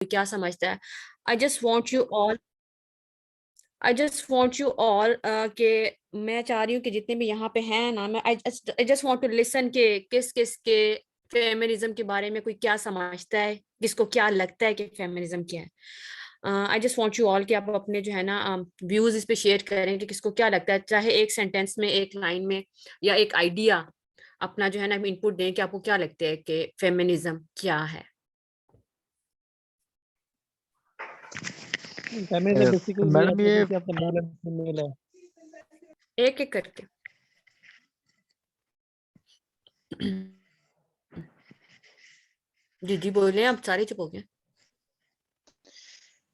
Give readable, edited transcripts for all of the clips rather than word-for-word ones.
क्या समझता है। आई just want you all I just want you all के मैं चाह रही हूँ कि जितने भी यहाँ पे हैं ना, मैं I just want to listen के किस किस के फेमिनिज्म के बारे में कोई क्या समझता है, किसको क्या लगता है कि फेमिनिज्म क्या है। आई जस्ट वॉन्ट यू ऑल कि आप अपने जो है ना व्यूज इस पे शेयर करें कि किसको क्या लगता है, चाहे एक सेंटेंस में, एक लाइन में, या एक आइडिया अपना जो है ना इनपुट दें कि आपको क्या लगता है कि फेमिनिज्म क्या है। फेमिनिज्म बेसिकली मुझे मैडम ऐसा ये लगता है कि मेल एंड फीमेल है। एक एक करके जी जी बोले, आप सारे चुप हो गए।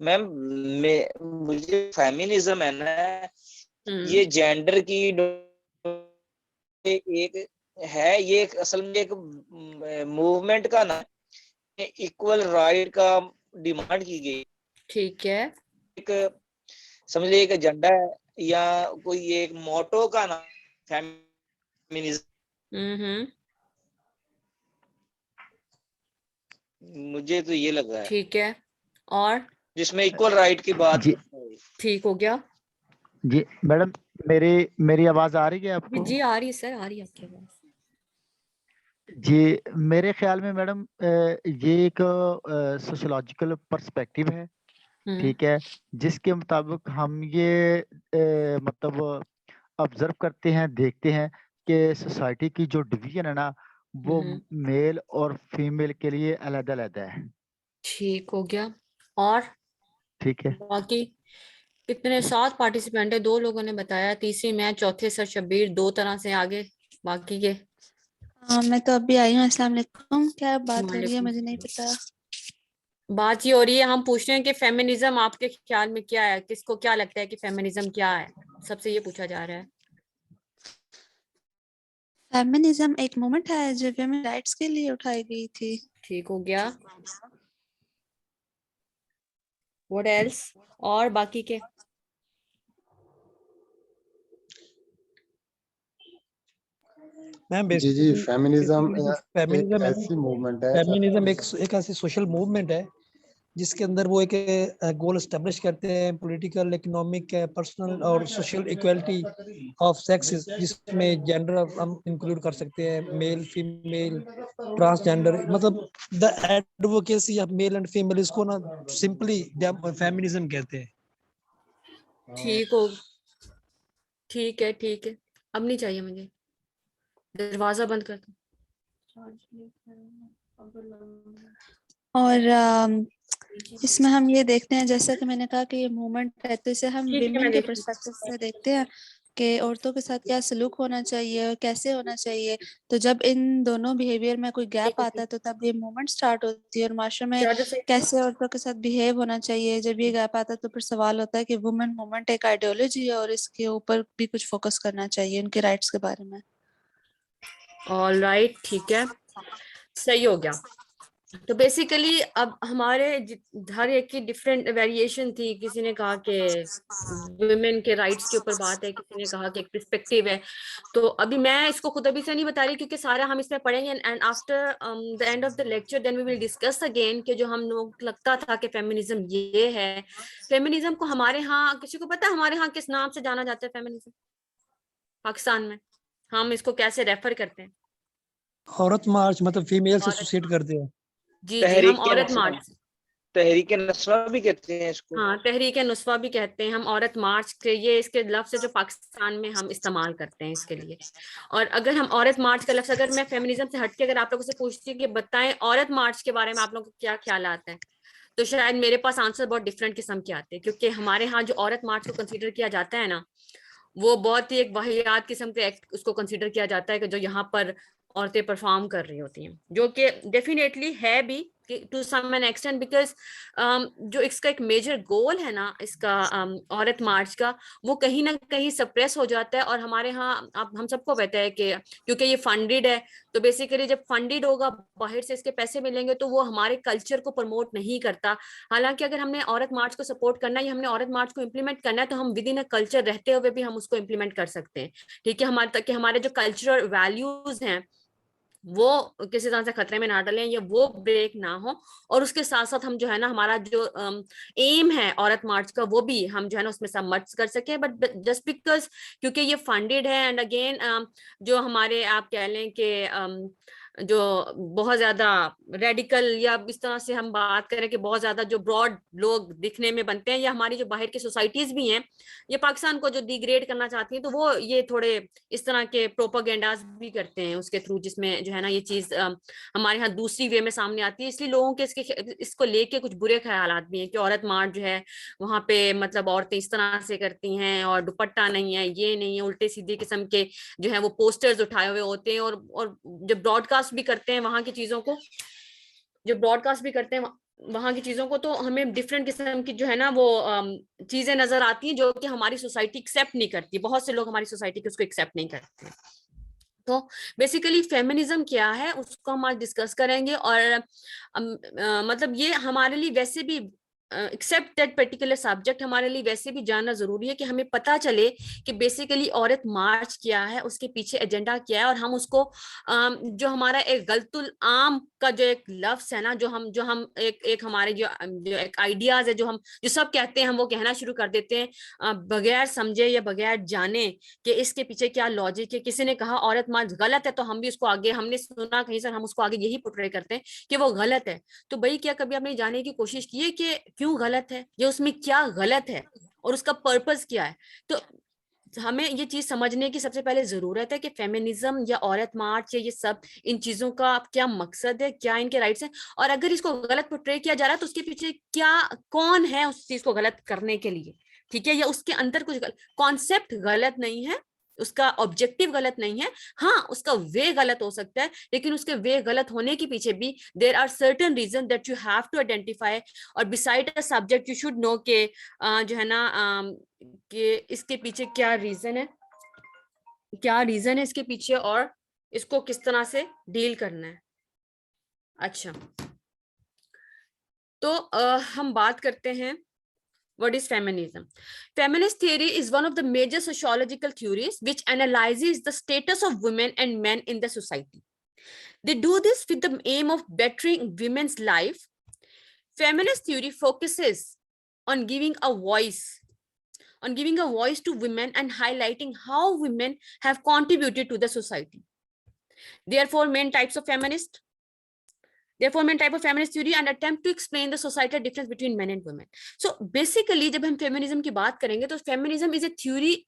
मैम मुझे फेमिनिज्म है ना, ये जेंडर की एक है, ये एक असल में एक मूवमेंट का ना, इक्वल राइट का डिमांड की गई। ठीक है, एक समझ लीजिए एक एजेंडा है या कोई एक मोटो का ना फेमिनिज्म। मुझे तो ये लग रहा है। ठीक है, और जिसमें इक्वल राइट की बात। ठीक हो गया जी मैडम, मेरी आवाज आ रही है आपको? जी आ रही है सर, आ रही है आपकी आवाज। जी मेरे ख्याल में मैडम ये एक सोशोलॉजिकल पर्सपेक्टिव है, ठीक है, जिसके मुताबिक हम ये मतलब ऑब्जर्व करते हैं, देखते हैं कि सोसाइटी की जो डिवीजन है ना, वो मेल और फीमेल के लिए अलग-अलग है। ठीक हो गया, और ठीक है, बाकी कितने 7 पार्टिसिपेंट है, 2 लोगों ने बताया, तीसरी मैं, चौथे सर शब्बीर, 2 तरह से आगे बाकी के। मैं तो अभी आई हूँ। अस्सलाम वालेकुम। क्या बात हो रही है मुझे नहीं पता। बात ये हो रही है, हम पूछ रहे हैं कि फेमिनिज्म आपके ख्याल में क्या है, किसको क्या लगता है कि फेमिनिज्म क्या है, सबसे ये पूछा जा रहा है। फेमिनिज्म एक मूवमेंट है जो वुमेन राइट्स के लिए उठाई गई थी। ठीक हो गया, व्हाट एल्स, और बाकी के। मैम जी फेमिनिज्म एक फेमिनिज्म ऐसी मूवमेंट है। फेमिनिज्म एक ऐसी सोशल मूवमेंट है जिसके अंदर वो एक गोल एस्टेब्लिश करते हैं, पॉलिटिकल, इकोनॉमिक, पर्सनल और सोशल इक्वलिटी ऑफ सेक्सेस, जिसमें जेंडर हम इंक्लूड कर सकते हैं, मेल, फीमेल, ट्रांसजेंडर, मतलब the advocacy of male and female, इसको ना सिंपली फेमिनिज्म कहते हैं। ठीक हो, ठीक है, ठीक है, अब नहीं चाहिए मुझे, दरवाजा बंद कर दो। और इसमें हम ये देखते हैं, जैसा कि मैंने कहा कि ये मूवमेंट है, तो इसे हम विमेन के पर्सपेक्टिव से देखते हैं कि औरतों के साथ क्या सलूक होना चाहिए और कैसे होना चाहिए। तो जब इन दोनों बिहेवियर में कोई गैप आता है तो तब ये मूवमेंट स्टार्ट होती है, और माशरे में कैसे औरतों के साथ बिहेव होना चाहिए। जब ये गैप आता है तो फिर सवाल होता है कि वुमेन मूवमेंट एक आइडियोलॉजी है और इसके ऊपर भी कुछ फोकस करना चाहिए, उनके राइट्स के बारे में। ऑल राइट, ठीक है, सही हो गया। तो बेसिकली अब हमारे हर एक की डिफरेंट वेरिएशन थी। किसी ने कहा कि वुमेन के राइट्स के ऊपर बात है, किसी ने कहा कि एक पर्सपेक्टिव है। तो अभी मैं इसको खुद अभी से नहीं बता रही क्योंकि सारा हम इसमें पढ़ेंगे, and after the end of the lecture then we will discuss again कि जो हम लोग लगता था कि फेमिनिज्म ये है। फेमिनिज्म को हमारे यहाँ, किसी को पता है हमारे यहाँ किस नाम से जाना जाता है फेमिनिज्म पाकिस्तान में? हम इसको कैसे रेफर करते हैं? औरत मार्च, मतलब फीमेल से एसोसिएट करते हैं। जी जी, हम औरत मार्च, तहरीक नुस्वा भी कहते हैं इसको। हाँ, तहरीक नुस्वा भी कहते हैं हम, औरत मार्च के, ये इसके लफ्ज है जो पाकिस्तान में हम इस्तेमाल करते हैं इसके लिए। और अगर हम औरत मार्च का लफ्ज, अगर मैं फेमिनिज्म से हटके अगर आप लोगों से पूछती हूँ कि बताएं औरत मार्च के बारे में आप लोगों को क्या ख्याल आता है, तो शायद मेरे पास आंसर बहुत डिफरेंट किस्म के आते हैं। क्योंकि हमारे यहाँ जो औरत मार्च को कंसीडर किया जाता है ना, वो बहुत ही एक वाहियात किस्म के एक्ट उसको कंसीडर किया जाता है कि जो यहाँ पर औरतें परफॉर्म कर रही होती हैं, जो कि डेफिनेटली है भी to some an extent, because जो इसका एक मेजर गोल है ना इसका औरत मार्च का, वो कहीं ना कहीं सप्रेस हो जाता है। और हमारे यहाँ अब हम सबको पता है कि क्योंकि ये फंडेड है, तो बेसिकली जब फंडेड होगा, बाहर से इसके पैसे मिलेंगे, तो वो हमारे कल्चर को प्रमोट नहीं करता। हालांकि अगर हमने औरत मार्च को सपोर्ट करना है या हमने औरत मार्च को इम्प्लीमेंट करना है, तो हम विद इन अ कल्चर रहते हुए भी हम उसको इम्प्लीमेंट कर सकते हैं। ठीक है, हमारे ताकि हमारे जो कल्चरल वैल्यूज हैं वो किसी तरह से खतरे में ना डालें या वो ब्रेक ना हो। और उसके साथ साथ हम जो है ना हमारा जो एम है औरत मार्च का, वो भी हम जो है ना उसमें सब मर्ज कर सके। बट जस्ट बिकॉज क्योंकि ये फंडेड है एंड अगेन जो हमारे आप कह लें कि जो बहुत ज्यादा रेडिकल या इस तरह से हम बात करें कि बहुत ज्यादा जो ब्रॉड लोग दिखने में बनते हैं, या हमारी जो बाहर की सोसाइटीज भी हैं ये पाकिस्तान को जो डिग्रेड करना चाहती हैं, तो वो ये थोड़े इस तरह के प्रोपागेंडास भी करते हैं उसके थ्रू, जिसमें जो है ना ये चीज हमारे यहाँ दूसरी वे में सामने आती है। इसलिए लोगों के इसको लेके कुछ बुरे ख्यालात भी हैं कि औरत मार्च जो है वहां पे मतलब औरतें इस तरह से करती हैं और दुपट्टा नहीं है, ये नहीं है, उल्टे सीधे किस्म के जो है वो पोस्टर्स उठाए हुए होते हैं। और जब ब्रॉडकास्ट भी करते हैं वहां की चीजों को, जो ब्रॉडकास्ट भी करते हैं वहां की चीजों को, तो हमें डिफरेंट किस्म की जो है ना वो चीजें नजर आती हैं जो कि हमारी सोसाइटी एक्सेप्ट नहीं करती। बहुत से लोग हमारी सोसाइटी को उसको एक्सेप्ट नहीं करते। तो बेसिकली फेमिनिज्म क्या है उसको हम आज डिस्कस करेंगे। और मतलब ये हमारे लिए वैसे भी एक्सेप्ट दैट पर्टिकुलर सब्जेक्ट हमारे लिए वैसे भी जानना जरूरी है कि हमें पता चले कि बेसिकली औरत मार्च क्या है, उसके पीछे एजेंडा क्या है। और हम उसको जो हमारा एक गलतुल आम का जो एक लफ्ज है ना, जो हम एक हमारे जो एक आइडियाज है, जो सब कहते हैं, हम वो कहना शुरू कर देते हैं बगैर समझे या बगैर जाने कि इसके पीछे क्या लॉजिक है। किसी ने कहा औरत मार्च गलत है, तो हम भी उसको आगे, हमने सुना कहीं सर, हम उसको आगे यही पोर्ट्रे करते हैं कि वो गलत है। तो भाई क्या कभी आपने जानने की कोशिश की है कि क्यों गलत है, या उसमें क्या गलत है और उसका पर्पस क्या है? तो हमें ये चीज समझने की सबसे पहले जरूरत है कि फेमिनिज्म या औरत मार्च या ये सब इन चीजों का क्या मकसद है, क्या इनके राइट्स हैं, और अगर इसको गलत पोर्ट्रे किया जा रहा है तो उसके पीछे क्या, कौन है उस चीज को गलत करने के लिए, ठीक है? या उसके अंदर कुछ कॉन्सेप्ट गलत नहीं है, उसका ऑब्जेक्टिव गलत नहीं है। हाँ, उसका वे गलत हो सकता है, लेकिन उसके वे गलत होने के पीछे भी there are certain reason that you have to identify. और beside a subject you should know के जो है ना कि इसके पीछे क्या रीजन है, क्या रीजन है इसके पीछे, और इसको किस तरह से डील करना है। अच्छा, तो हम बात करते हैं what is feminism. Feminist theory is one of the major sociological theories which analyzes the status of women and men in the society. They do this with the aim of bettering women's life. Feminist theory focuses on giving a voice to women and highlighting how women have contributed to the society. Therefore, main type of feminist theory and attempt to explain the societal difference between men and women. So basically जब हम feminism की बात करेंगे तो feminism is a theory,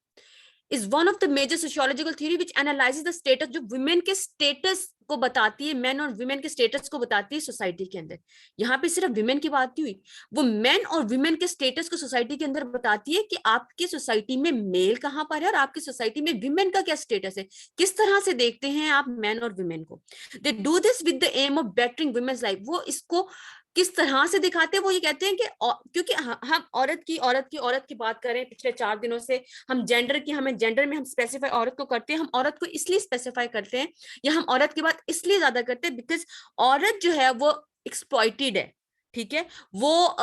is one of the major sociological theory which analyzes the status, जो women के status को बताती है, men और women के status को बताती है सोसाइटी के अंदर। यहाँ पे सिर्फ women की बात नहीं हुई, वो men और women के status को सोसाइटी के अंदर बताती है कि आपकी सोसाइटी में मेल कहाँ पर है और आपकी सोसाइटी में women का क्या status है, किस तरह से देखते हैं आप men और women को। They do this with the aim of bettering women's life. वो इसको किस तरह से दिखाते हैं, वो ये कहते हैं कि क्योंकि हम औरत की बात करें, पिछले 4 दिनों से हम जेंडर की, हमें जेंडर में हम स्पेसिफाई औरत को करते हैं, हम औरत को इसलिए स्पेसिफाई करते हैं या हम औरत की बात इसलिए ज्यादा करते हैं बिकॉज औरत जो है वो एक्सप्लॉइटेड है, ठीक है? वो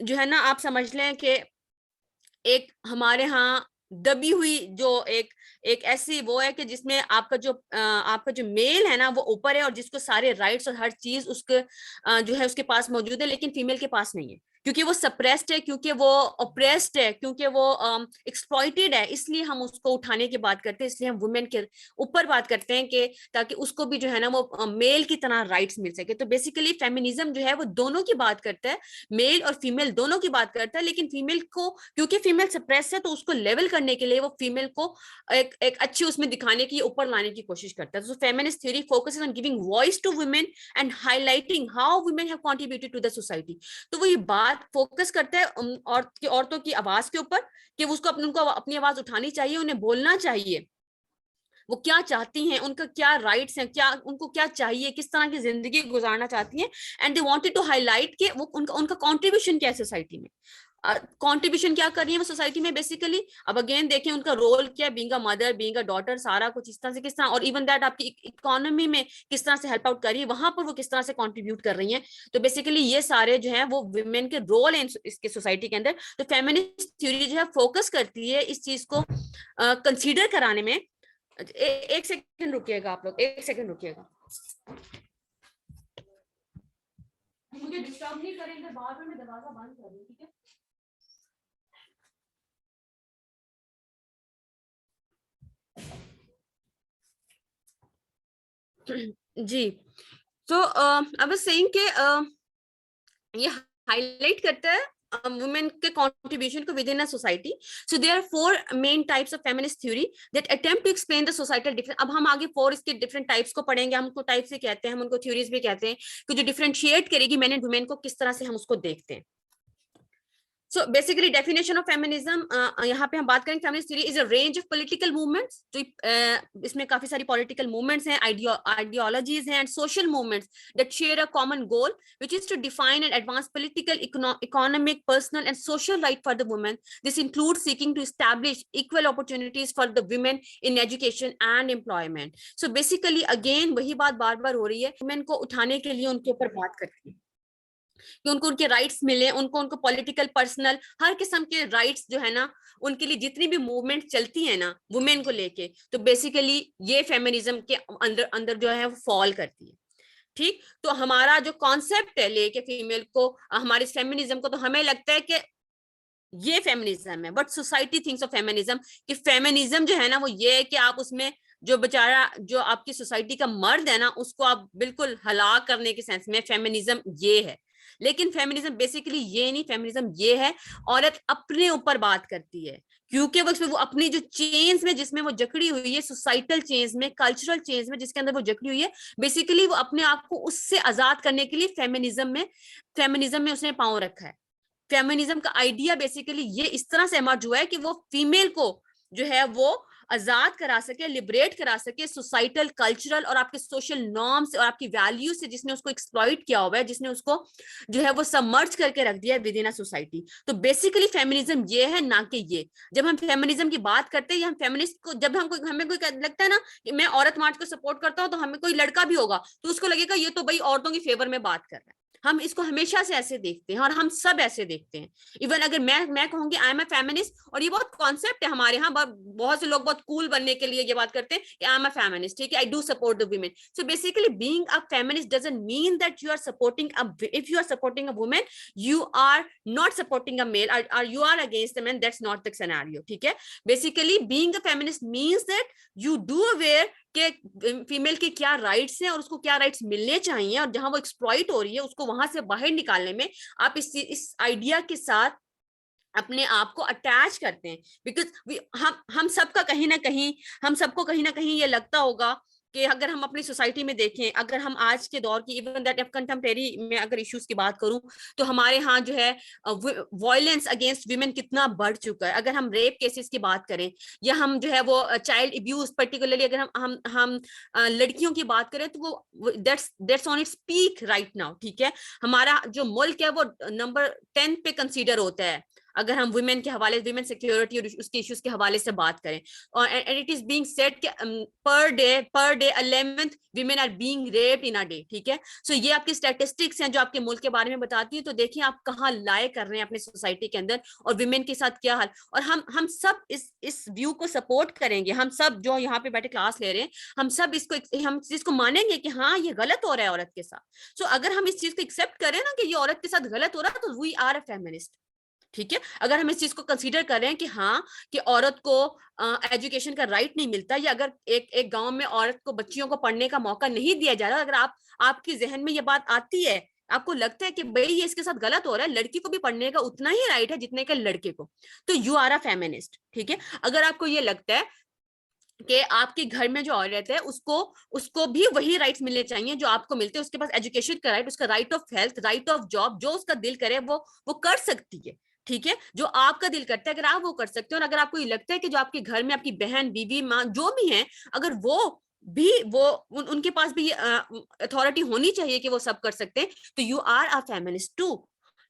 जो है ना आप समझ लें कि एक हमारे यहाँ दबी हुई जो एक ऐसी वो है कि जिसमें आपका जो मेल है ना वो ऊपर है और जिसको सारे राइट्स और हर चीज उसके जो है उसके पास मौजूद है, लेकिन फीमेल के पास नहीं है, क्योंकि वो सप्रेस्ड है, क्योंकि वो ऑप्रेस्ड है, क्योंकि वो एक्सप्लॉइटेड है। इसलिए हम उसको उठाने की बात करते हैं, इसलिए हम वुमेन के ऊपर बात करते हैं कि ताकि उसको भी जो है ना वो मेल की तरह राइट्स मिल सके। तो बेसिकली फेमिनिज्म जो है वो दोनों की बात करता है, मेल और फीमेल दोनों की बात करता है, लेकिन फीमेल को, क्योंकि फीमेल सप्रेस है, तो उसको लेवल करने के लिए वो फीमेल को एक अच्छी उसमें दिखाने की, ऊपर लाने की कोशिश करता है। So feminist theory focuses on giving voice to women and highlighting how women have contributed to the society. तो वो ये बात फोकस करता है औरतों की आवाज के ऊपर कि उसको उनको अपनी आवाज उठानी चाहिए, उन्हें बोलना चाहिए, वो क्या चाहती हैं, उनका क्या राइट्स हैं, क्या उनको क्या चाहिए, किस तरह की जिंदगी गुजारना चाहती हैं, and they wanted to highlight कि वो उनका कंट्रीब्यूशन क्या है सोसाइटी में, कंट्रीब्यूशन क्या कर रही है वो सोसाइटी में बेसिकली। अब अगेन देखें उनका रोल क्या है, being a mother, being a daughter, सारा कुछ इस तरह से, किस तरह, और इवन दैट आपकी इकोनॉमी में किस तरह से हेल्प आउट कर रही है, वहां पर वो किस तरह से कंट्रीब्यूट कर रही हैं। तो बेसिकली ये सारे जो है वो वुमेन के रोल है इसके सोसाइटी के अंदर। तो फेमिनिस्ट थ्योरी जो है फोकस करती है इस चीज को कंसीडर कराने में। एक सेकंड रुकिएगा आप लोग, एक सेकंड रुकिएगा। मुझे डिस्टर्ब नहीं करेंगे, बाद में मैं दरवाजा बंद कर दूं, ठीक है? जी, तो आई वाज सेइंग कि ये हाईलाइट करता है women के contribution को within a society. So there are 4 main types of feminist theory that attempt to explain the societal difference. अब हम आगे 4 इसके different types को पढ़ेंगे, हम उनको types भी कहते हैं, हम उनको theories भी कहते हैं, कि जो differentiate करेगी men and women को, किस तरह से हम उसको देखते हैं. So basically definition of feminism, यहाँ पे हम बात करेंगे feminist theory is a range of political movements. तो इसमें काफी सारी political movements हैं, ideologies हैं, and social movements that share a common goal, which is to define and advance political, economic, personal, and social right for the women. This includes seeking to establish equal opportunities for the women in education and employment. So basically again वही बात बार बार हो रही है, women को उठाने के लिए उनके ऊपर बात करती है कि उनको उनके राइट्स मिले, उनको पॉलिटिकल, पर्सनल, हर किस्म के राइट्स जो है ना, उनके लिए जितनी भी मूवमेंट चलती है ना वुमेन को लेके, तो बेसिकली ये फेमिनिज्म के अंदर जो है वो फॉल करती है. ठीक, तो हमारा जो कॉन्सेप्ट है लेके फीमेल को, हमारे फेमिनिज्म को, तो हमें लगता है कि ये फेमिनिज्म है, but society thinks of feminism कि फेमिनिज्म जो है ना वो ये है कि आप उसमें जो बेचारा जो आपकी सोसाइटी का मर्द है ना उसको आप बिल्कुल हलाक करने के सेंस में फेमिनिज्म ये है. लेकिन फेमिनिज्म बेसिकली ये नहीं, फेमिनिज्म ये है औरत अपने ऊपर बात करती है, क्योंकि वो अपनी जो चेन्स में जिसमें वो जकड़ी हुई है, सोसाइटल चेन्स में, कल्चरल चेन्स में जिसके अंदर वो जकड़ी हुई है, बेसिकली वो अपने आप को उससे आजाद करने के लिए फेमिनिज्म में उसने पांव रखा है. फेमिनिज्म का आइडिया बेसिकली ये इस तरह से इमर्ज हुआ है कि वो फीमेल को जो है वो आजाद करा सके, लिबरेट करा सके सोसाइटल, कल्चरल और आपके सोशल नॉर्म्स और आपकी वैल्यूज से जिसने उसको एक्सप्लॉइट किया हुआ है, जिसने उसको जो है वो सबमर्ज करके रख दिया है विद इन अ सोसाइटी. तो बेसिकली फेमिनिज्म ये है, ना कि ये. जब हम फेमिनिज्म की बात करते हैं, हम फेमिनिस्ट को, जब हमें कोई लगता है ना कि मैं औरत मार्च को सपोर्ट करता हूं, तो हमें कोई लड़का भी होगा तो उसको लगेगा ये तो भाई औरतों की फेवर में बात कर रहा है. हम इसको हमेशा से ऐसे देखते हैं और हम सब ऐसे देखते हैं. इवन अगर मैं कहूंगी आई एम अ फेमिनिस्ट, और ये बहुत कॉन्सेप्ट है हमारे यहाँ, बहुत से लोग बहुत कूल बनने के लिए ये बात करते हैं कि आई एम अ फेमिनिस्ट, ठीक है, I do support the women. So basically being a feminist doesn't mean that you are supporting if you are supporting a women you are not supporting a male और you are against the man. That's not the scenario. ठीक है, basically being a feminist means that you do aware कि female के क्या rights हैं और उसको क्या राइट्स मिलने चाहिए, और जहां वो एक्सप्लॉइट हो रही है उसको वहां से बाहर निकालने में आप इस आइडिया के साथ अपने आप को अटैच करते हैं. बिकॉज हम सबका कहीं ना कहीं, हम सबको कहीं ना कहीं ये लगता होगा कि अगर हम अपनी सोसाइटी में देखें, अगर हम आज के दौर की इवन दैट कंटेम्परेरी में अगर इश्यूज की बात करूं, तो हमारे यहाँ जो है वायलेंस अगेंस्ट वीमेन कितना बढ़ चुका है. अगर हम रेप केसेस की बात करें, या हम जो है वो चाइल्ड अब्यूज, पर्टिकुलरली अगर हम लड़कियों की बात करें, तो वो that's on its peak right now. ठीक है, हमारा जो मुल्क है वो नंबर 10 पे कंसीडर होता है अगर हम वुमेन के हवाले, वुमेन सिक्योरिटी और उसके इश्यूज के हवाले से बात करें. और and it is being said कि per day 11 women are being raped in a day. ठीक है, सो ये आपकी स्टैटिस्टिक्स हैं जो आपके मुल्क के बारे में बताती है. तो देखिए आप कहाँ लाए कर रहे हैं अपने सोसाइटी के अंदर, और वुमेन के साथ क्या हाल. और हम सब इस व्यू को सपोर्ट करेंगे. हम सब जो यहाँ पे बैठे क्लास ले रहे हैं, हम सब हम इस चीज को मानेंगे कि हाँ ये गलत हो रहा है औरत के साथ. सो अगर हम इस चीज को एक्सेप्ट करें ना कि ये औरत के साथ गलत हो रहा है, तो वी आर अ फेमिनिस्ट. ठीक है, अगर हम इस चीज को कंसीडर कर रहे हैं कि हाँ कि औरत को एजुकेशन का राइट नहीं मिलता, या अगर एक गांव में औरत को, बच्चियों को पढ़ने का मौका नहीं दिया जा रहा, अगर आपके जहन में ये बात आती है, आपको लगता है कि भाई ये इसके साथ गलत हो रहा है, लड़की को भी पढ़ने का उतना ही राइट है जितने का लड़के को, तो यू आर अ फेमिनिस्ट. ठीक है, अगर आपको ये लगता है कि आपके घर में जो औरत है उसको भी वही राइट्स मिलने चाहिए जो आपको मिलते हैं, उसके पास एजुकेशन का राइट, उसका right of health, right of job, जो उसका दिल करे वो कर सकती है. ठीक है, जो आपका दिल करता है अगर आप वो कर सकते हो, और अगर आपको ये लगता है कि जो आपके घर में आपकी बहन, बीवी, माँ जो भी है, अगर उनके पास भी अथॉरिटी होनी चाहिए कि वो सब कर सकते हैं, तो you are a feminist too.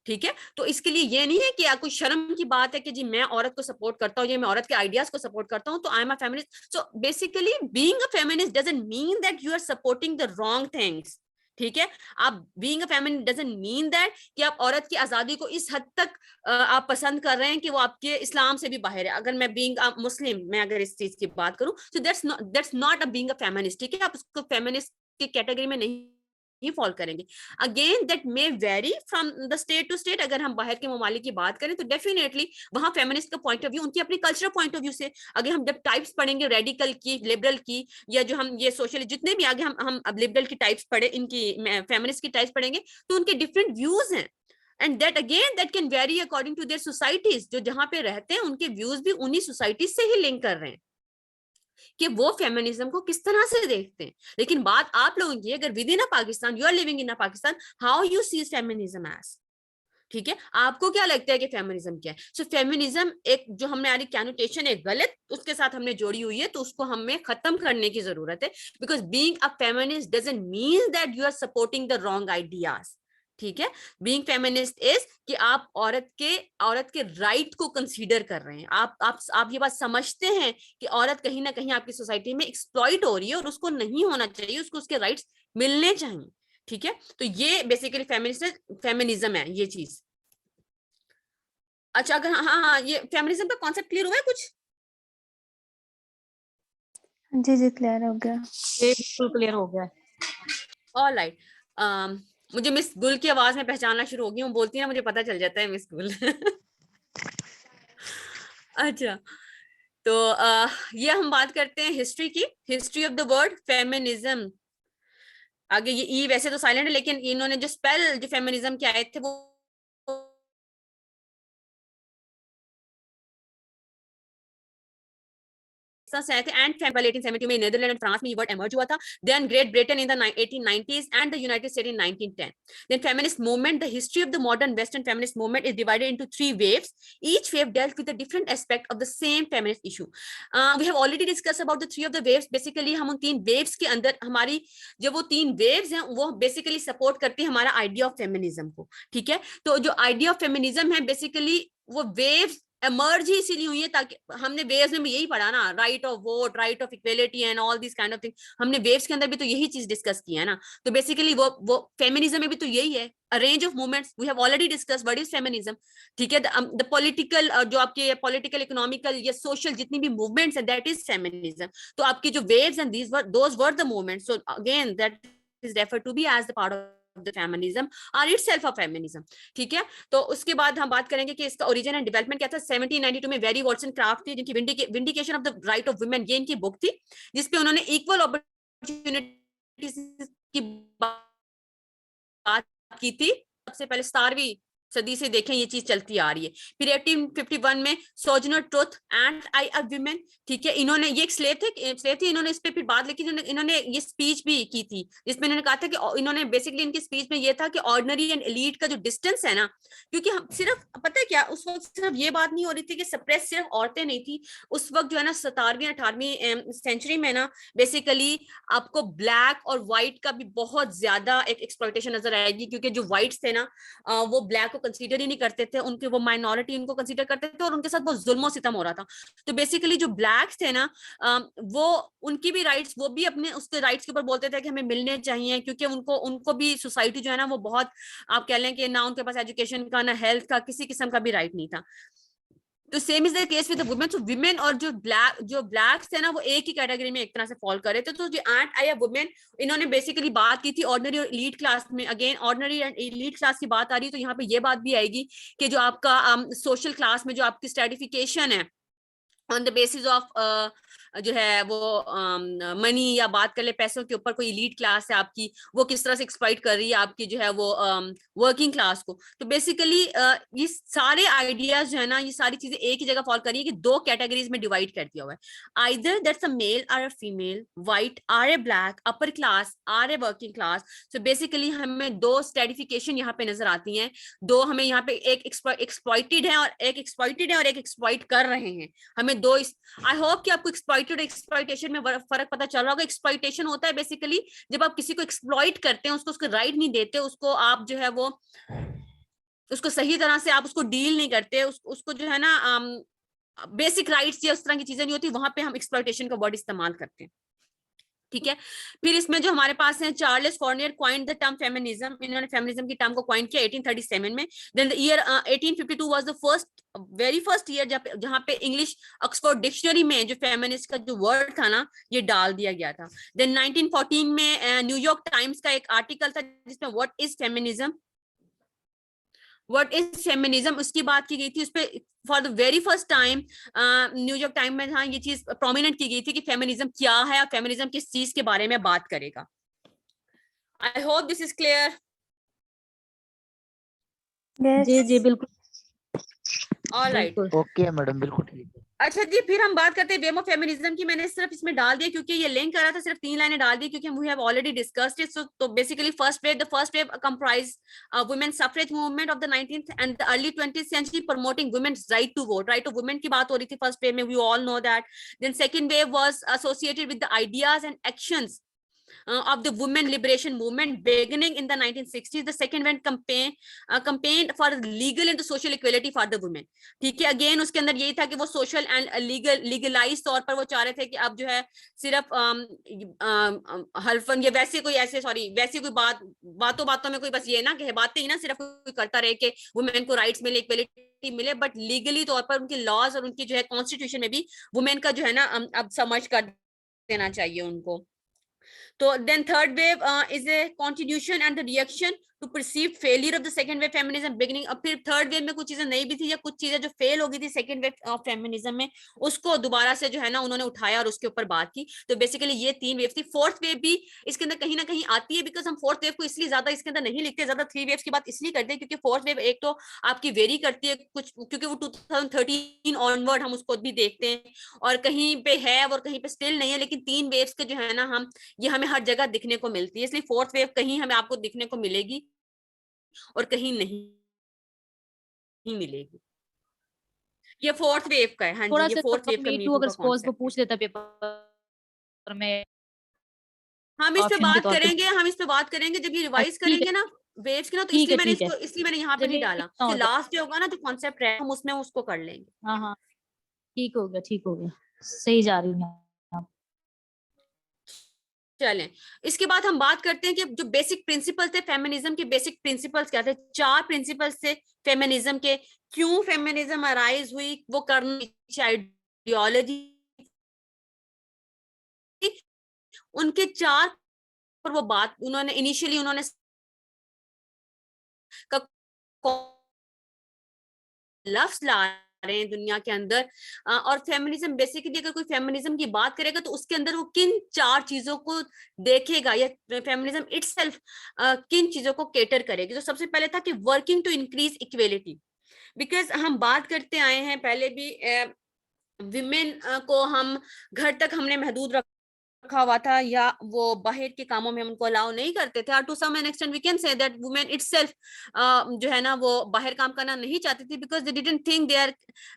ठीक है, तो इसके लिए ये नहीं है कि कोई शर्म की बात है कि जी मैं औरत को सपोर्ट करता हूँ, या मैं औरत के आइडियाज को सपोर्ट करता हूँ तो I am a feminist. So basically being a feminist doesn't mean that you are supporting the wrong things. ठीक है, आप being a feminist doesn't mean that कि आप औरत की आजादी को इस हद तक आप पसंद कर रहे हैं कि वो आपके इस्लाम से भी बाहर है. अगर मैं बीइंग अ मुस्लिम, मैं अगर इस चीज की बात करूं, तो that's not a being a feminist. ठीक है, आप उसको फेमिनिस्ट की कैटेगरी में नहीं फॉल करेंगे। Again that may vary from the state to state. अगर हम बाहर के ममालिक की बात करें तो डेफिनेटली वहां फेमिनिस्ट का पॉइंट ऑफ व्यू उनकी अपनी कल्चरल पॉइंट ऑफ व्यू से, अगर हम जब टाइप्स पढ़ेंगे रेडिकल की, लिबरल की, या जो हम ये सोशल जितने भी आगे हम अब लिबरल की टाइप्स पढ़े, इनकी फेमिनिस्ट की टाइप्स पढ़ेंगे तो उनके डिफरेंट व्यूज हैं। And that again that can vary according to their societies, जो जहां पे रहते हैं उनके व्यूज भी उन्हीं सोसाइटीज से ही लिंक कर रहे हैं कि वो फेमिनिज्म को किस तरह से देखते हैं। लेकिन बात आप लोगों की, अगर within a Pakistan, you are living in a Pakistan, how you see feminism as, ठीक है, आपको क्या लगता है कि फेमिनिज्म क्या है? सो फेमिनिज्म एक जो हमने यानी कैनोटेशन एक गलत उसके साथ हमने जोड़ी हुई है, तो उसको हमें खत्म करने की जरूरत है। Because being a feminist doesn't mean that you are supporting the wrong ideas, ठीक है। बीइंग फेमिनिस्ट इज कि आप औरत के राइट को कंसीडर कर रहे हैं, आप ये बात समझते हैं कि औरत कहीं ना कहीं आपकी सोसाइटी में एक्सप्लॉइट हो रही है और उसको नहीं होना चाहिए, उसको उसके राइट्स मिलने चाहिए, ठीक है। तो ये बेसिकली फेमिनिज्म है ये चीज। अच्छा, अगर हाँ, ये फेमिनिज्म का कॉन्सेप्ट क्लियर हुआ है कुछ? जी क्लियर हो गया, ये बिल्कुल क्लियर हो गया। ऑलराइट, मुझे मिस गुल की आवाज में पहचानना शुरू हो गई, वो बोलती है ना, मुझे पता चल जाता है मिस गुल। अच्छा, तो ये हम बात करते हैं हिस्ट्री की, history of the word feminism. आगे ये ई वैसे तो साइलेंट है, लेकिन इन्होंने जो स्पेल जो फेमिनिज्म के आए थे वो आए थे, एंड 1870 में नीदरलैंड और फ्रांस में ये वर्ड इमर्ज हुआ था, then Great Britain in the 1890s and the United States in 1910. Then feminist movement, the history of the modern western feminist movement is divided into 3 waves. Each wave dealt with a different aspect of the same feminist issue. We have already discussed about the 3 of the waves. Basically हम उन 3 waves के अंदर हमारी जो वो 3 waves हैं वो basically support करती है हमारा idea of feminism को, ठीक है। तो जो idea of feminism है basically वो waves एमर्ज ही इसीलिए हुई है ताकि हमने वेव्स में भी यही पढ़ा ना, right of vote, right of equality and all this kind of thing, हमने वेव्स के अंदर भी तो यही चीज डिस्कस की है ना। तो बेसिकली वो फेमिनिज्म में भी तो यही है, a range of movements, we have already discuss what is feminism, ठीक है। द पॉलिटिकल जो आपके पॉलिटिकल, इकोनॉमिकल या सोशल जितनी भी मूवमेंट्स है दैट इज फेमिनिज्म। तो आपकी जो waves and these were those were the movements, so again that is referred to be as the part of the feminism और इटसेल्फ अ फेमिनिज्म, ठीक है। तो उसके बाद हम बात करेंगे कि इसका ओरिजिन एंड डेवलपमेंट क्या था। 1792 में वेरी वॉल्सनक्राफ्ट थी, जिनकी vindication of the right of women ये इनकी बुक थी, जिसपे उन्होंने इक्वल अपॉर्चुनिटी की बात की थी। सबसे पहले 17वीं सदी से देखें ये चीज चलती आ रही है। फिर 1851 में Sojourner Truth and I a women, ठीक है, इन्होंने ये एक स्लेव थे, इन्होंने इस पे फिर बात लिखी, इन्होंने ये स्पीच भी की थी जिसमें इन्होंने कहा था कि इन्होंने बेसिकली इनकी स्पीच में ये था कि ऑर्डिनरी एंड एलीट का जो डिस्टेंस है ना, क्योंकि हम सिर्फ पता है क्या, उस वक्त सिर्फ ये बात नहीं हो रही थी कि सप्रेस सिर्फ औरतें नहीं थी, उस वक्त जो है ना 17वीं 18वीं सेंचुरी में ना बेसिकली आपको ब्लैक और व्हाइट का भी बहुत ज्यादा एक एक्सप्लॉयटेशन नजर आएगी, क्योंकि जो व्हाइट्स थे ना वो ब्लैक को कंसीडर ही नहीं करते थे, उनके वो माइनॉरिटी उनको कंसीडर करते थे और उनके साथ बहुत जुल्म सितम हो रहा था। तो बेसिकली जो ब्लैक्स थे ना वो उनकी भी राइट्स, वो भी अपने उसके राइट्स के ऊपर बोलते थे कि हमें मिलने चाहिए, क्योंकि उनको भी सोसाइटी जो है ना वो बहुत, आप कह लें कि ना उनके पास एजुकेशन का ना हेल्थ का किसी किस्म का भी राइट नहीं था। तो same is the case with the women. So women और जो ब्लैक्स थे ना वो एक ही कैटेगरी में एक तरह से फॉल कर रहे थे। तो जो एंट आई वुमेन, इन्होंने बेसिकली बात की थी ऑर्डिनरी और एलीट क्लास में। Again ordinary and elite class की बात आ रही है तो यहाँ पे ये बात भी आएगी कि जो आपका सोशल क्लास में जो आपकी स्ट्रेटिफिकेशन है ऑन द बेसिस ऑफ जो है वो मनी, या बात कर ले पैसों के ऊपर, कोई एलीट क्लास है आपकी, वो किस तरह से एक्सप्लॉइट कर रही है आपकी जो है वो वर्किंग क्लास को। तो बेसिकली ये सारे आइडियाज जो है ना, ये सारी चीजें एक ही जगह फॉल कर रही है कि 2 कैटेगरीज में डिवाइड कर दिया हुआ है, आइदर दैट्स अ मेल और अ फीमेल, व्हाइट और ए ब्लैक, अपर क्लास और a working class. So basically हमें 2 स्ट्रेटिफिकेशन यहाँ पे नजर आती हैं, 2 हमें यहाँ पे एक एक्सप्लॉइटेड है और एक एक्सप्लॉइट कर रहे हैं। हमें 2, आई होप कि आपको एक्सप्लॉइटेड एक्सप्लॉइटेशन में फर्क पता चल रहा होगा। एक्सप्लॉइटेशन होता है बेसिकली जब आप किसी को एक्सप्लॉइट करते हैं, उसको राइट नहीं देते, उसको आप जो है वो उसको सही तरह से आप उसको डील नहीं करते, उसको जो है ना बेसिक राइट्स या उस तरह की चीजें नहीं होती, वहां पे हम एक्सप्लॉइटेशन का वर्ड इस्तेमाल करते हैं। ठीक है। फिर इसमें जो हमारे पास है Charles Fourier coined the term feminism, इन्होंने फेमिनिज्म की टर्म को क्वाइन किया 1837 में। Then the year 1852 was the very first year जहां पे इंग्लिश ऑक्सफोर्ड डिक्शनरी में जो फेमिनिस्ट का जो वर्ड था ना ये डाल दिया गया था। देन 1914 में न्यूयॉर्क टाइम्स का एक आर्टिकल था जिसमें व्हाट इज फेमिनिज्म उसकी बात की गई थी। उस पे for the very first time New York time में जहां ये चीज प्रोमिनेंट की गई थी कि फेमिनिज्म क्या है और फेमिनिज्म किस चीज के बारे में बात करेगा। I hope this is clear. जी जी बिल्कुल। ऑलराइट, ओके मैडम, बिल्कुल ठीक है। अच्छा जी, फिर हम बात करते हैं वेव ऑफ फेमिनिज्म की। मैंने सिर्फ इसमें डाल दिया क्योंकि ये लिंक कर रहा था, सिर्फ 3 लाइनें डाल दी क्योंकि we have already discussed it. तो basically the first wave comprise women suffrage movement of the 19th and the early 20th century promoting women's right to vote. Right to women की बात हो रही थी फर्स्ट वेव में, we all know that. Then second wave was associated with the ideas and actions of the women liberation movement beginning in the 1960s. The second one campaigned for legal and the social equality for the women. ठीक है, again उसके अंदर यही था कि वो social and legalise तौर पर वो चाह रहे थे कि अब जो है सिर्फ हल्फन या वैसे कोई कोई बातों में कोई बस ये ना कि बातें ही ना सिर्फ कोई करता रहे कि वुमेन को राइट्स मिले, इक्वलिटी मिले, बट लीगली तौर पर उनके लॉज और उनकी जो है कॉन्स्टिट्यूशन में भी वुमेन का जो है ना अब समझ कर देना चाहिए उनको। तो then third wave is a continuation and the reaction to perceived failure of the second wave feminism beginning। अब फिर थर्ड वेव में कुछ चीजें नई भी थी या कुछ चीजें जो फेल हो गई थी सेकंड वेव ऑफ फेमिनिज्म में, उसको दोबारा से जो है ना उन्होंने उठाया और उसके ऊपर बात की। तो बेसिकली ये 3 वेव थी। फोर्थ वेव भी इसके अंदर कहीं ना कहीं आती है, बिकॉज हम फोर्थ वेव को इसलिए ज्यादा इसके अंदर नहीं लिखते, ज्यादा 3 वेव्स की बात इसलिए करते हैं क्योंकि फोर्थ वेव एक तो आपकी वेरी करती है कुछ, क्योंकि वो 2013 ऑनवर्ड हम उसको भी देखते हैं और कहीं पे है और कहीं पे स्टिल नहीं है, लेकिन 3 वेव्स के जो है ना ये हमें हर जगह दिखने को मिलती है। इसलिए फोर्थ वेव कहीं हमें आपको दिखने को मिलेगी और कहीं नहीं मिलेगी। ये फोर्थ वेव का है। हाँ जी, ये फोर्थ वेव का मी टू का सपोज वो पूछ लेता पेपर में, हम इस पे बात करेंगे जब ये रिवाइज करेंगे ना वेव्स की ना, तो इसलिए मैंने यहाँ पे नहीं डाला कि लास्ट जो होगा ना जो कॉन्सेप्ट है हम उसमें उसको कर लेंगे। हाँ ठीक हो गया, सही जा रही हूँ। चलें, इसके बाद हम बात करते हैं कि जो बेसिक प्रिंसिपल्स थे फेमिनिज्म के, बेसिक प्रिंसिपल्स क्या थे। 4 प्रिंसिपल्स थे फेमिनिज्म के। क्यों फेमिनिज्म अराइज हुई, वो करने की आइडियोलॉजी, उनके 4 पर वो बात उन्होंने इनिशियली लफ्ज ला रहे हैं दुनिया के अंदर। और फेमिनिज्म बेसिकली अगर कोई फेमिनिज्म की बात करेगा तो उसके अंदर वो किन 4 चीजों को देखेगा या फेमिनिज्म इटसेल्फ किन चीजों को केटर करेगी। तो सबसे पहले था कि working to increase equality, because हम बात करते आए हैं पहले भी विमेन को हम घर तक हमने महदूद रखा हुआ था या वो बाहर के कामों में हम उनको अलाउ नहीं करते थे। और to some extent we can say that women itself जो है ना वो बाहर काम करना नहीं चाहती थी, because they didn't think they are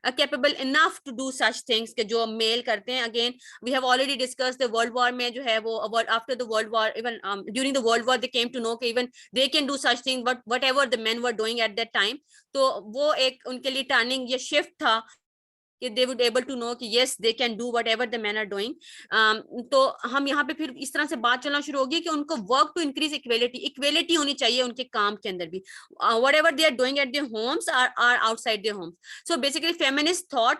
capable enough to do such things के जो मेल करते हैं। Again we have already discussed the world war में जो है वो after the world war, even during the world war they came to know कि even they can do such thing whatever the men were doing at that time. तो वो एक उनके लिए टर्निंग ये शिफ्ट था कि they would able to know कि yes they can do whatever the men are doing। तो हम यहाँ पे फिर इस तरह से बात चलना शुरू होगी कि उनको work to increase equality होनी चाहिए उनके काम के अंदर भी, whatever they are doing at their homes are outside their homes। So basically feminist thought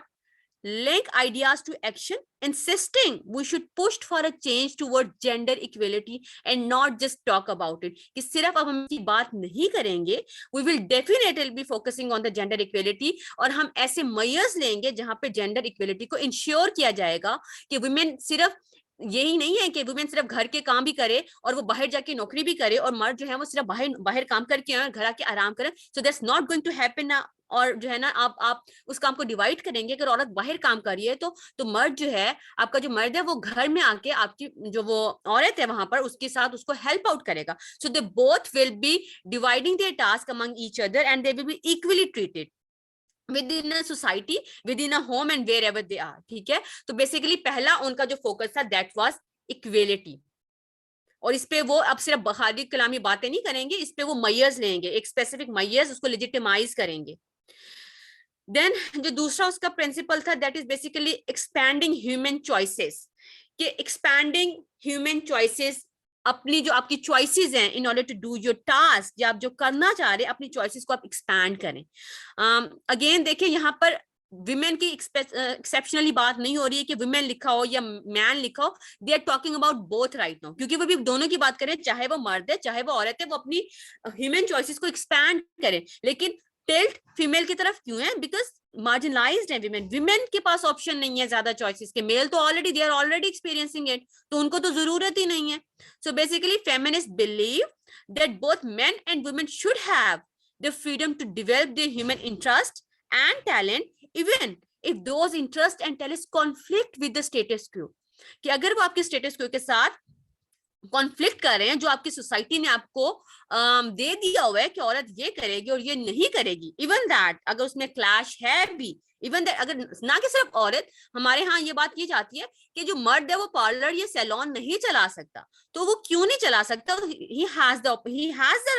link ideas to action, insisting we should push for a change toward gender equality and not just talk about it। कि सिर्फ अब हम की बात नहीं करेंगे, we will definitely be focusing on the gender equality, और हम ऐसे measures लेंगे जहां पे gender equality को ensure किया जाएगा कि women सिर्फ यही नहीं है कि वुमेन सिर्फ घर के काम भी करे और वो बाहर जाके नौकरी भी करे और मर्द जो है वो सिर्फ बाहर काम करके और घर आके आराम करे। So that's not going to happen. और जो है ना आप उस काम को डिवाइड करेंगे। अगर औरत बाहर काम कर रही है तो मर्द जो है, आपका जो मर्द है वो घर में आके आपकी जो वो औरत है वहां पर उसके साथ उसको हेल्प आउट करेगा। So they both will be dividing their task among each other and they will be equally treated within a society, within a home and wherever they are। ठीक है, तो बेसिकली पहला उनका जो फोकस था that was equality, और इस पे वो अब सिर्फ बखारी कलामी बातें नहीं करेंगे, इस पे वो मेजर्स लेंगे, एक स्पेसिफिक मेजर्स उसको लेजिटिमाइज करेंगे। देन जो दूसरा उसका प्रिंसिपल था that is basically expanding human choices, कि एक्सपैंडिंग ह्यूमन चॉइसेस, अपनी जो आपकी चॉइसेस हैं in order to do your task, या आप जो करना चाह रहे हैं अपनी चॉइसेस को आप एक्सपैंड करें। अगेन देखिए यहाँ पर विमेन की एक्सेप्शनली बात नहीं हो रही है कि विमेन लिखा हो या मैन लिखा हो, they are talking about both right now, क्योंकि वो भी दोनों की बात करें, चाहे वो मर्द है चाहे वो औरत है, वो अपनी ह्यूमन चॉइसेस को एक्सपैंड करें। लेकिन टिल्ट फीमेल की तरफ क्यों है? बिकॉज मार्जिनलाइज्ड है विमेन, विमेन के पास ऑप्शन नहीं है ज्यादा चॉइसेस के, मेल तो already they are already experiencing it, तो उनको तो जरूरत ही नहीं है। So basically feminist believe that both men and women should have the freedom to develop their human interest and talent even if those interests and talents conflict with the status quo, कि अगर वो आपके status क्वो के साथ conflict कर रहे हैं, जो आपकी सोसाइटी ने आपको दे दिया हुआ है कि औरत ये करेगी और ये नहीं करेगी, इवन दैट अगर उसमें क्लैश है भी, इवन दैट अगर ना कि सिर्फ औरत, हमारे यहाँ ये बात की जाती है कि जो मर्द है वो पार्लर या सैलून नहीं चला सकता, तो वो क्यों नहीं चला सकता? ही हैज द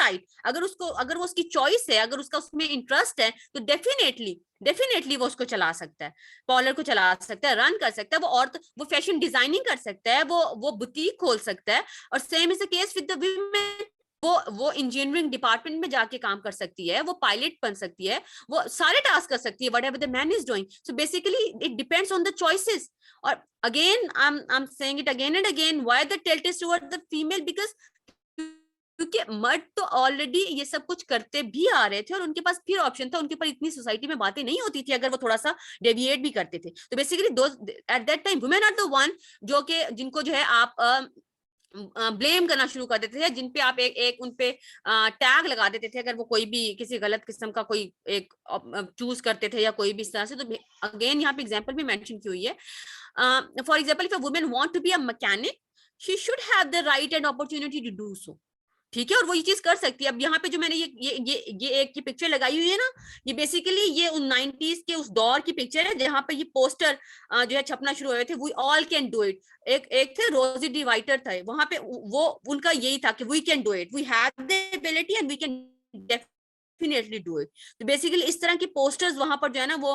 राइट, अगर वो उसकी चॉइस है, अगर उसका उसमें इंटरेस्ट है, तो डेफिनेटली वो उसको चला सकता है, पार्लर को चला सकता है, रन कर सकता है, वो फैशन डिजाइनिंग कर सकता है, वो बुटीक खोल सकता है। और same is the case with the women, वो इंजीनियरिंग डिपार्टमेंट में जाके काम कर सकती है, वो पायलट बन सकती है, वो सारे टास्क कर सकती है, whatever the man is doing. So basically it depends on the choices. और again I am saying it again and again, why the tilt is toward the female, because क्योंकि मर्द तो ऑलरेडी ये सब कुछ करते भी आ रहे थे और उनके पास फिर ऑप्शन था, उनके पास इतनी सोसाइटी में बातें नहीं होती थी अगर वो थोड़ा सा डेविएट भी करते थे। तो basically at that time women are the one जो कि जिनको जो है आप ब्लेम करना शुरू कर देते थे, जिन पे आप एक उन पे टैग लगा देते थे अगर वो कोई भी किसी गलत किस्म का कोई एक चूज करते थे या कोई भी इस तरह से। तो अगेन यहाँ पे एग्जांपल भी मेंशन की हुई है, for example if a woman want to be a mechanic, she should have the right and opportunity to do so, ठीक है, और वो ये चीज कर सकती है। अब यहाँ पे जो मैंने ये एक की पिक्चर लगाई हुई है ना, ये बेसिकली ये उन 90s के उस दौर की पिक्चर है जहाँ पे ये पोस्टर जो है छपना शुरू हुए थे, we all can do it. एक थे रोजी डिवाइटर था, वहां पे वो उनका यही था कि we can do it, we have the ability and we can definitely do it. तो बेसिकली इस तरह के पोस्टर्स वहां पर जो है ना वो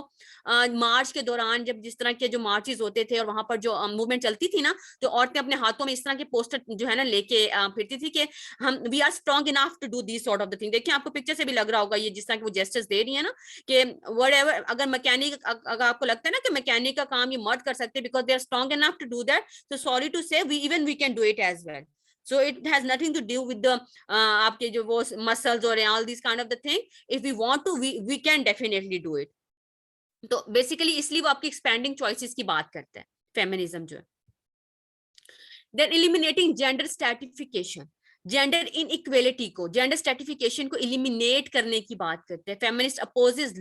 मार्च के दौरान जब जिस तरह के जो मार्चेस होते थे और वहां पर जो मूवमेंट चलती थी ना, तो औरतें अपने हाथों में इस तरह के पोस्टर जो है ना लेके फिरती थी कि हम we are strong enough to do this sort of the thing. देखिए आपको पिक्चर से भी लग रहा होगा ये जिस तरह के वो जेस्चर्स दे रही है ना कि व्हाटएवर, अगर मैकेनिक अगर आपको लगता है ना कि मैकेनिक का काम ये मर्द कर सकते हैं because they are strong enough to do that, तो sorry to say we can do it as well. So it has nothing to do with the आपके जो वो muscles और all these kind of the thing. If we want to, we can definitely do it. तो basically इसलिए वो आपकी expanding choices की बात करते हैं फेमिनिज्म जो है। Then eliminating gender stratification, gender inequality को, जेंडर स्ट्रेटिफिकेशन को एलिमिनेट करने की बात करते हैं। Feminist opposes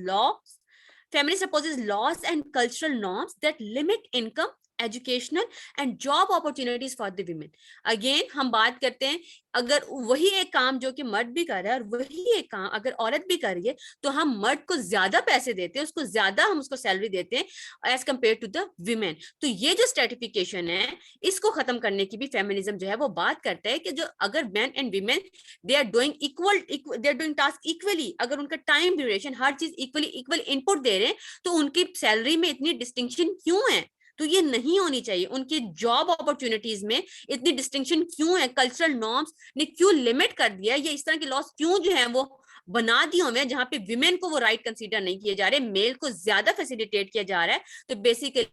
loss and cultural norms that limit income, educational and job opportunities for the women. Again हम बात करते हैं अगर वही एक काम जो कि मर्द भी कर रहा है और वही एक काम अगर औरत भी कर रही है तो हम मर्द को ज्यादा पैसे देते हैं, उसको ज्यादा हम उसको सैलरी देते हैं as compare to the women. तो ये जो स्ट्रेटिफिकेशन है इसको खत्म करने की भी फेमिनिज्म जो है वो बात करता है कि जो अगर man and women they are doing task equally, अगर उनका टाइम ड्यूरेशन हर चीज इक्वल इनपुट दे रहे हैं तो उनकी सैलरी में इतनी डिस्टिंक्शन क्यों है? तो ये नहीं होनी चाहिए। उनकी जॉब अपॉर्चुनिटीज में इतनी डिस्टिंक्शन क्यों है? कल्चरल नॉर्म्स ने क्यों लिमिट कर दिया है? ये इस तरह के लॉस क्यों जो है वो बना दिए हुए हैं जहां पे विमेन को वो राइट कंसीडर नहीं किए जा रहे, मेल को ज्यादा फैसिलिटेट किया जा रहा है। तो बेसिकली